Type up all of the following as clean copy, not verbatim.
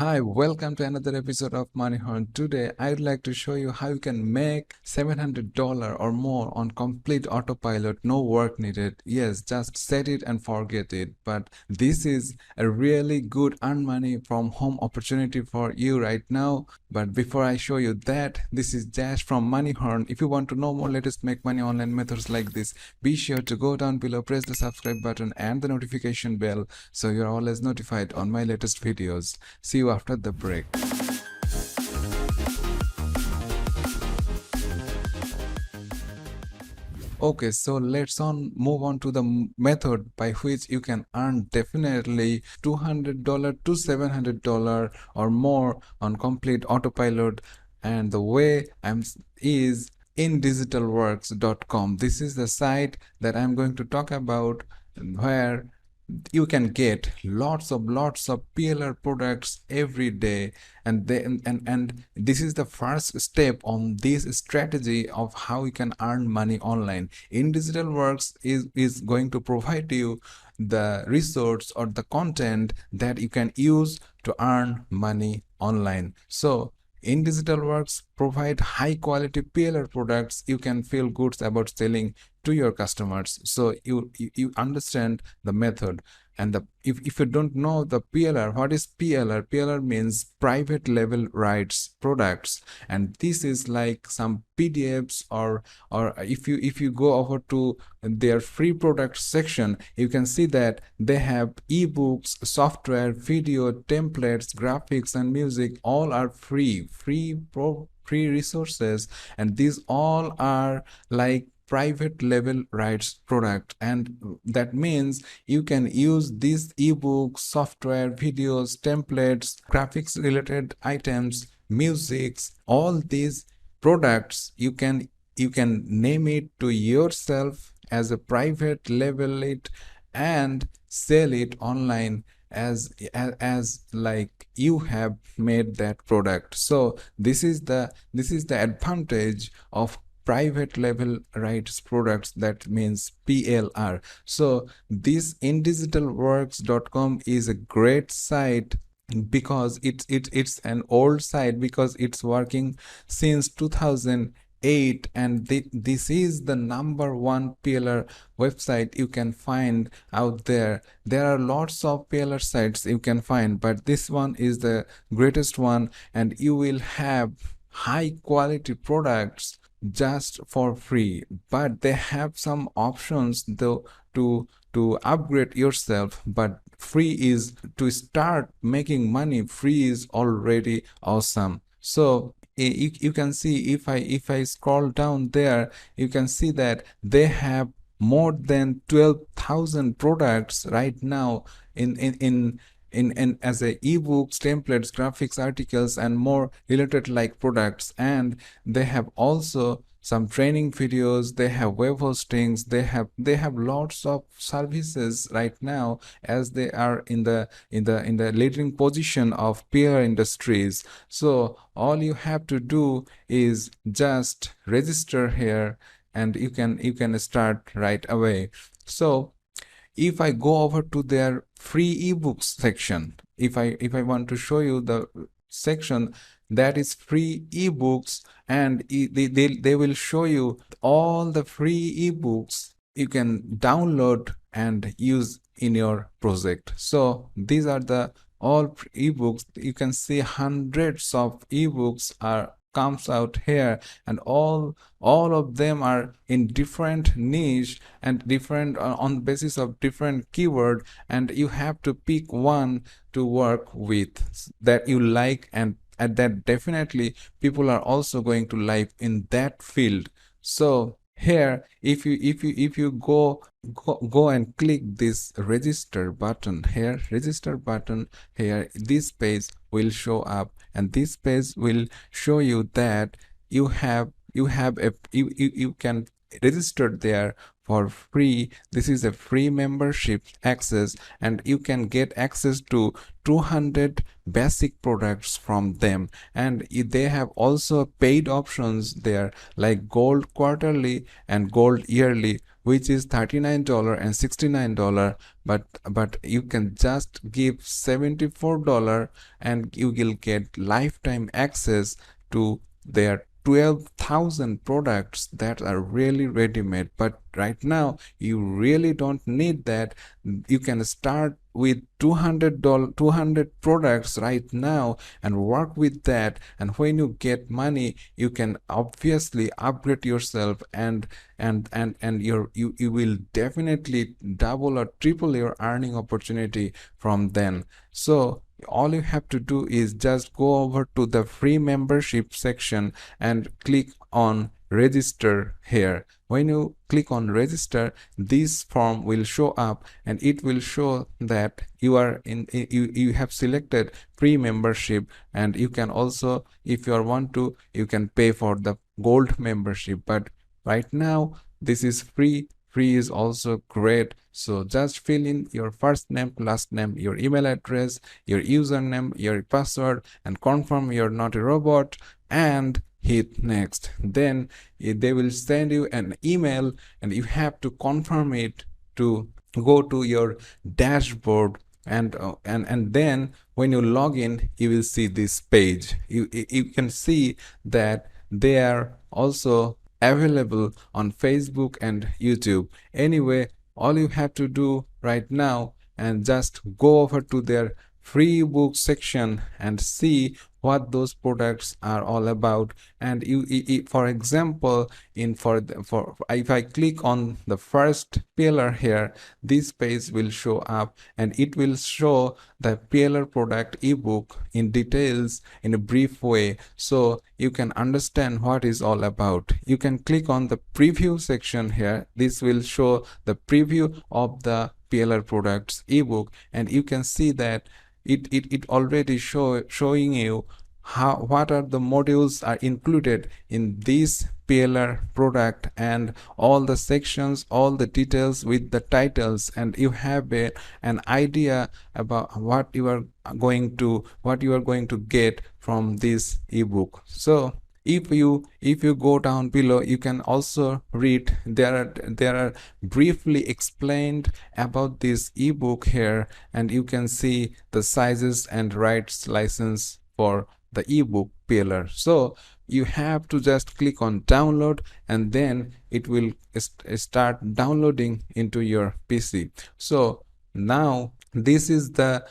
Hi, welcome to another episode of Money Hunt. Today, I would like to show you how you can make $700 or more on complete autopilot, no work needed. Yes, just set it and forget it. But this is a really good earn money from home opportunity for you right now. But before I show you that, this is Dash from Money Hunt. If you want to know more latest make money online methods like this, be sure to go down below, press the subscribe button and the notification bell so you're always notified on my latest videos. See you after the break. Okay, so let's move on to the method by which you can earn definitely $200 to $700 or more on complete autopilot. And the way is in Digitalworks.com. This is the site that I'm going to talk about, where you can get lots of PLR products every day, and this is the first step on this strategy of how you can earn money online. In Digitalworks is going to provide you the resource or the content that you can use to earn money online. So in Digitalworks provide high quality PLR products you can feel good about selling to your customers. So you understand the method. And if you don't know the PLR, what is PLR? PLR means private level rights products, and this is like some PDFs, or if you go over to their free products section, you can see that they have ebooks, software, video, templates, graphics, and music. All are free resources, and these all are like private level rights product, and that means you can use these ebooks, software, videos, templates, graphics related items, musics, all these products you can name it to yourself as a private level it and sell it online as like you have made that product. So this is the advantage of private level rights products, that means PLR. So this indigitalworks.com is a great site because it's an old site, because it's working since 2008, and this is the #1 PLR website you can find out there. There are lots of PLR sites you can find, but this one is the greatest one, and you will have high quality products just for free. But they have some options though to upgrade yourself, but free is to start making money. Free is already awesome. So you can see, if I scroll down there, you can see that they have more than 12,000 products right now in as a ebooks, templates, graphics, articles, and more related like products. And they have also some training videos, they have web hostings, they have lots of services right now, as they are in the leading position of peer industries. So all you have to do is just register here, and you can start right away. So if I go over to their free ebooks section, if I want to show you the section that is free ebooks, and they will show you all the free ebooks you can download and use in your project. So these are the all ebooks. You can see hundreds of ebooks are comes out here, and all of them are in different niche and different on the basis of different keyword, and you have to pick one to work with that you like, and that definitely people are also going to like in that field. So here, if you go and click this register button here, this page will show up, and this page will show you that you can register there for free. This is a free membership access, and you can get access to 200 basic products from them. And they have also paid options there, like gold quarterly and gold yearly, which is $39 and $69. But you can just give $74 and you will get lifetime access to their 12,000 products that are really ready-made. But right now you really don't need that. You can start with $200 products right now and work with that, and when you get money you can obviously upgrade yourself, and you will definitely double or triple your earning opportunity from then. So all you have to do is just go over to the free membership section and click on register here. When you click on register, this form will show up, and it will show that you are you have selected free membership, and you can also, if you want to, you can pay for the gold membership. But right now this is free. Free is also great. So just fill in your first name, last name, your email address, your username, your password, and confirm you're not a robot, and hit next. Then they will send you an email, and you have to confirm it to go to your dashboard, and then when you log in you will see this page. You can see that they are also available on Facebook and YouTube. Anyway, all you have to do right now and just go over to their free book section and see what those products are all about. And for example, if I click on the first pillar here, this page will show up, and it will show the pillar product ebook in details in a brief way, so you can understand what is all about. You can click on the preview section here. This will show the preview of the pillar products ebook, and you can see that it already showing you what are the modules are included in this pillar product, and all the sections, all the details with the titles, and you have an idea about what you are going to get from this ebook. So if you go down below, you can also read, there are briefly explained about this ebook here, and you can see the sizes and rights license for the ebook pillar. So you have to just click on download, and then it will start downloading into your PC. So now this is the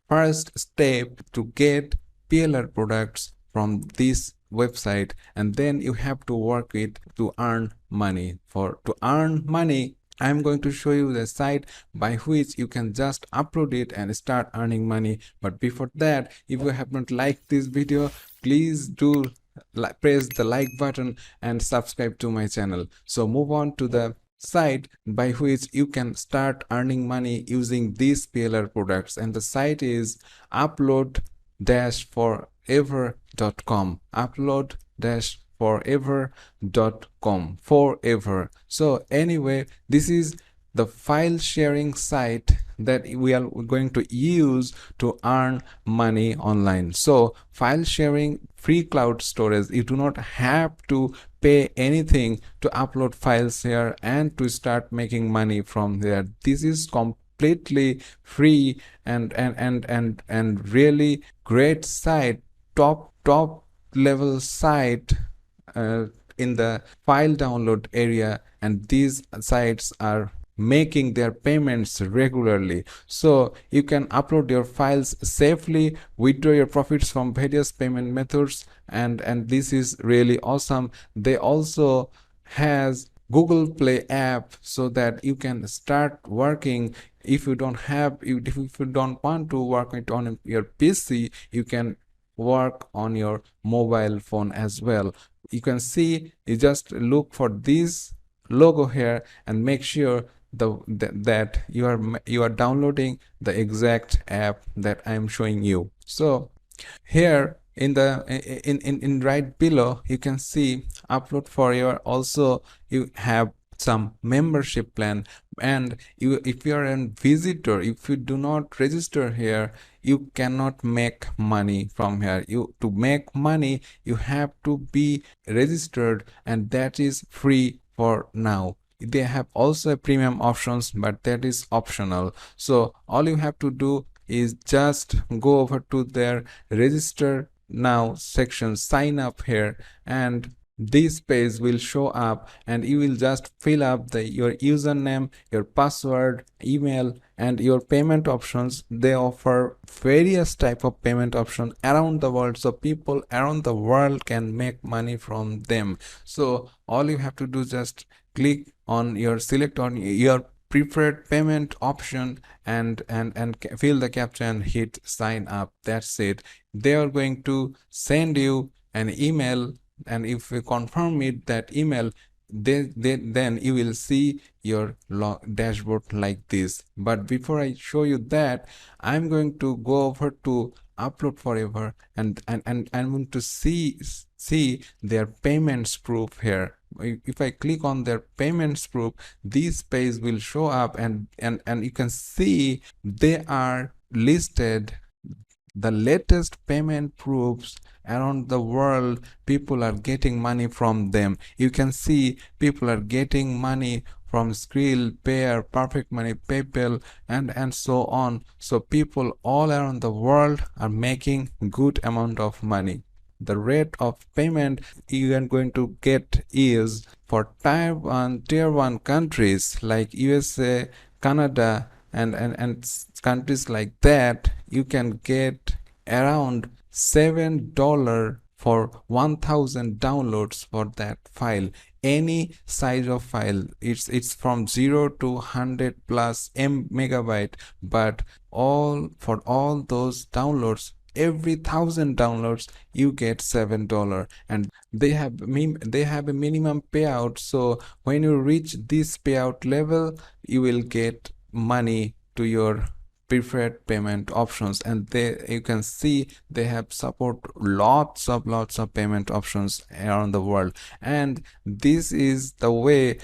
first step to get pillar products from this website, and then you have to work it to earn money. To earn money, I'm going to show you the site by which you can just upload it and start earning money. But before that, if you have not liked this video, please do press the like button and subscribe to my channel. So move on to the site by which you can start earning money using these PLR products, and the site is UploadForEver.com. UploadForEver.com. Forever. So anyway, this is the file sharing site that we are going to use to earn money online. So file sharing, free cloud storage, you do not have to pay anything to upload files here and to start making money from there. This is completely free and really great site, top level site in the file download area, and these sites are making their payments regularly. So you can upload your files safely, withdraw your profits from various payment methods, and this is really awesome. They also has Google Play app so that you can start working. If you don't want to work it on your PC, you can work on your mobile phone as well. You can see, you just look for this logo here and make sure that you are downloading the exact app that I am showing you. So here in right below, you can see UploadForEver. Also you have some membership plan. And if you are a visitor, if you do not register here, you cannot make money from here. To make money, you have to be registered, and that is free for now. They have also premium options, but that is optional. So all you have to do is just go over to their register now section, sign up here, and this page will show up, and you will just fill up your username, your password, email, and your payment options. They offer various type of payment options around the world, so people around the world can make money from them. So all you have to do, just click on select on your preferred payment option, and fill the captcha and hit sign up. That's it. They are going to send you an email, and if you confirm that email, then you will see your dashboard like this. But before I show you that, I'm going to go over to UploadForEver, and I'm going to see their payments proof here. If I click on their payments proof, this page will show up, and you can see they are listed the latest payment proofs around the world. People are getting money from them. You can see people are getting money from Skrill, Payer, Perfect Money, PayPal, and so on. So people all around the world are making good amount of money. The rate of payment you are going to get is for tier 1 countries like USA, Canada, and countries like that, you can get around $7 for 1000 downloads for that file. Any size of file, it's from 0 to 100 plus megabyte, but for all those downloads, every 1000 downloads you get $7. And they have a minimum payout, so when you reach this payout level, you will get money to your preferred payment options. And you can see they have support lots of payment options around the world. And this is the way,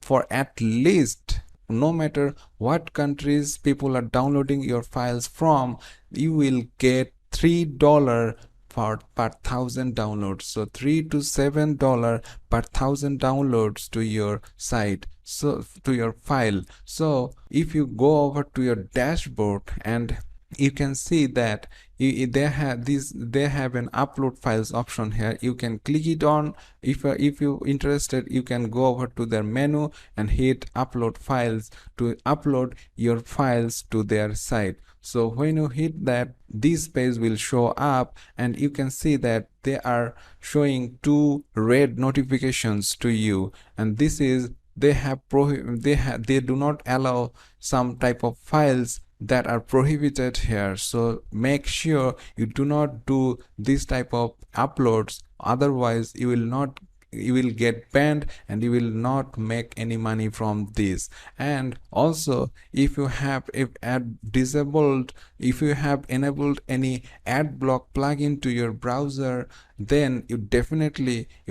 for at least, no matter what countries people are downloading your files from, you will get $3 per 1000 downloads. So $3 to $7 per 1000 downloads to your site, so to your file. So if you go over to your dashboard, and you can see that they have an upload files option here. You can click it on. If you're interested, you can go over to their menu and hit upload files to upload your files to their site. So when you hit that, this page will show up, and you can see that they are showing 2 red notifications to you, and this is they do not allow some type of files that are prohibited here. So make sure you do not do this type of uploads, otherwise you will get banned and you will not make any money from this. And also, if you have enabled any ad block plugin to your browser, then you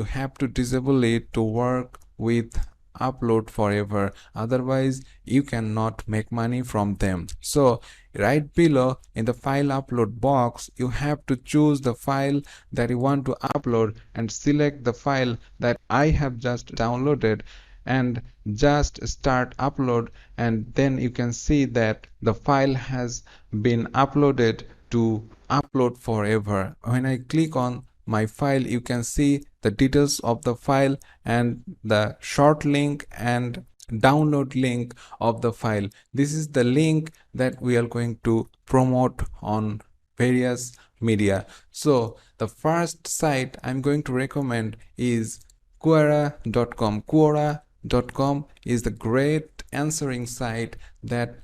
have to disable it to work with UploadForEver, otherwise you cannot make money from them. So right below in the file upload box, you have to choose the file that you want to upload and select the file that I have just downloaded, and just start upload, and then you can see that the file has been uploaded to UploadForEver. When I click on my file, you can see the details of the file and the short link and download link of the file. This is the link that we are going to promote on various media. So the first site I'm going to recommend is Quora.com. Quora.com is the great answering site that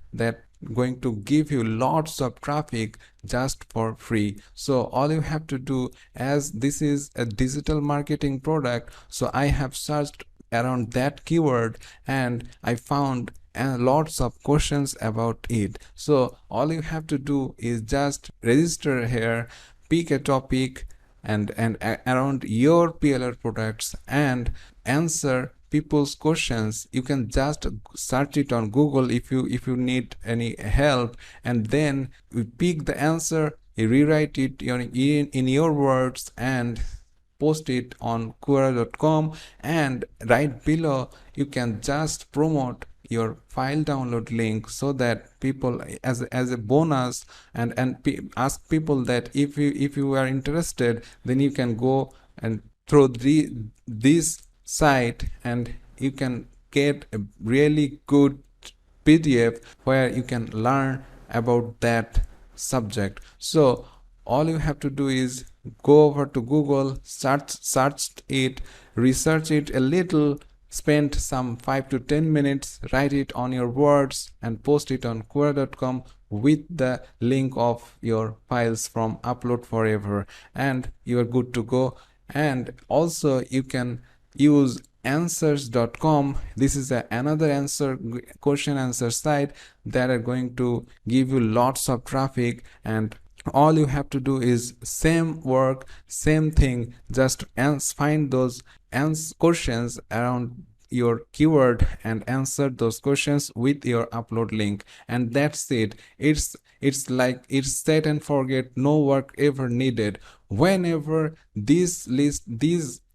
going to give you lots of traffic just for free. So all you have to do, as this is a digital marketing product, so I have searched around that keyword and I found lots of questions about it. So all you have to do is just register here, pick a topic and around your PLR products, and answer people's questions, you can just search it on Google if you need any help, and then you pick the answer, you rewrite it in your words and post it on Quora.com, and right below you can just promote your file download link so that people as a bonus, and ask people that if you are interested, then you can go and through this site and you can get a really good PDF where you can learn about that subject. So all you have to do is go over to Google, search it, research it a little, spend some 5 to 10 minutes, write it on your words and post it on Quora.com with the link of your files from UploadForEver, and you are good to go. And also you can use answers.com. This is another question answer site that are going to give you lots of traffic, and all you have to do is same work, same thing, just find those questions around your keyword and answer those questions with your upload link, and that's it. It's like it's set and forget, no work ever needed. Whenever these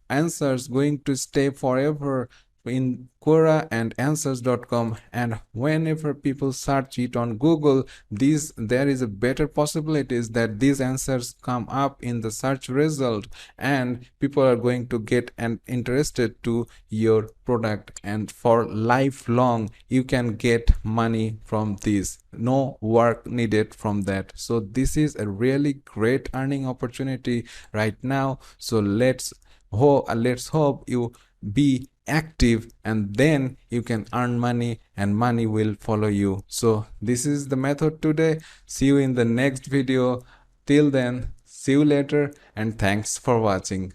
answers going to stay forever in Quora and answers.com, and whenever people search it on Google, there is a better possibilities that these answers come up in the search result, and people are going to get interested to your product, and for lifelong you can get money from this, no work needed from that. So this is a really great earning opportunity right now. So let's hope you be active, and then you can earn money and money will follow you. So this is the method today. See you in the next video. Till then, see you later, and thanks for watching.